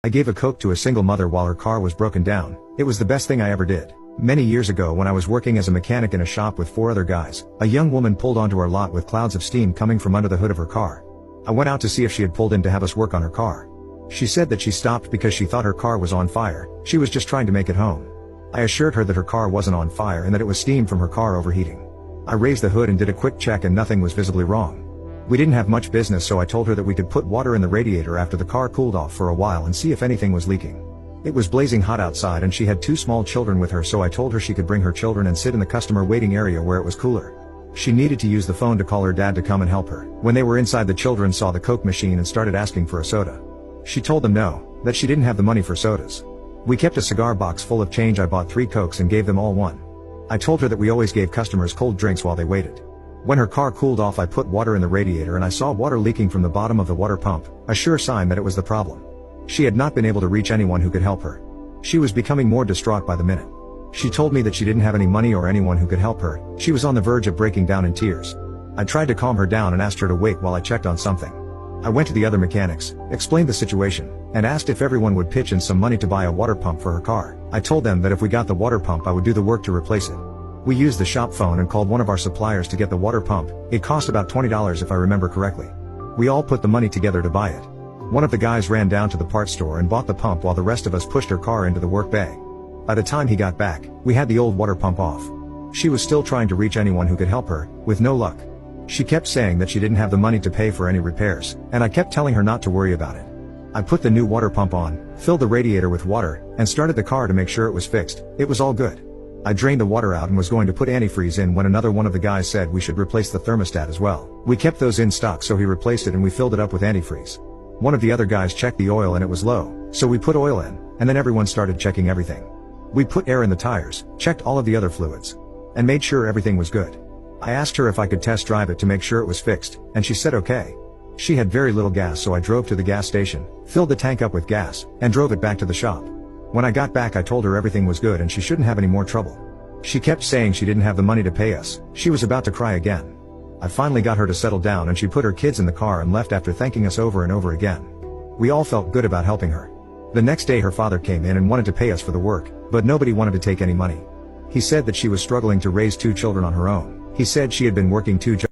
I gave a Coke to a single mother while her car was broken down. It was the best thing I ever did. Many years ago when I was working as a mechanic in a shop with 4 other guys, a young woman pulled onto our lot with clouds of steam coming from under the hood of her car. I went out to see if she had pulled in to have us work on her car. She said that she stopped because she thought her car was on fire. She was just trying to make it home. I assured her that her car wasn't on fire and that it was steam from her car overheating. I raised the hood and did a quick check and nothing was visibly wrong. We didn't have much business, so I told her that we could put water in the radiator after the car cooled off for a while and see if anything was leaking. It was blazing hot outside and she had 2 small children with her, so I told her she could bring her children and sit in the customer waiting area where it was cooler. She needed to use the phone to call her dad to come and help her. When they were inside, the children saw the Coke machine and started asking for a soda. She told them no, that she didn't have the money for sodas. We kept a cigar box full of change. I bought 3 Cokes and gave them all one. I told her that we always gave customers cold drinks while they waited. When her car cooled off, I put water in the radiator and I saw water leaking from the bottom of the water pump, a sure sign that it was the problem. She had not been able to reach anyone who could help her. She was becoming more distraught by the minute. She told me that she didn't have any money or anyone who could help her. She was on the verge of breaking down in tears. I tried to calm her down and asked her to wait while I checked on something. I went to the other mechanics, explained the situation, and asked if everyone would pitch in some money to buy a water pump for her car. I told them that if we got the water pump, I would do the work to replace it. We used the shop phone and called one of our suppliers to get the water pump. It cost about $20 if I remember correctly. We all put the money together to buy it. One of the guys ran down to the parts store and bought the pump while the rest of us pushed her car into the work bay. By the time he got back, we had the old water pump off. She was still trying to reach anyone who could help her, with no luck. She kept saying that she didn't have the money to pay for any repairs, and I kept telling her not to worry about it. I put the new water pump on, filled the radiator with water, and started the car to make sure it was fixed. It was all good. I drained the water out and was going to put antifreeze in when another one of the guys said we should replace the thermostat as well. We kept those in stock, so he replaced it and we filled it up with antifreeze. One of the other guys checked the oil and it was low, so we put oil in, and then everyone started checking everything. We put air in the tires, checked all of the other fluids, and made sure everything was good. I asked her if I could test drive it to make sure it was fixed, and she said okay. She had very little gas, so I drove to the gas station, filled the tank up with gas, and drove it back to the shop. When I got back, I told her everything was good and she shouldn't have any more trouble. She kept saying she didn't have the money to pay us. She was about to cry again. I finally got her to settle down and she put her kids in the car and left after thanking us over and over again. We all felt good about helping her. The next day her father came in and wanted to pay us for the work, but nobody wanted to take any money. He said that she was struggling to raise 2 children on her own. He said she had been working 2 jobs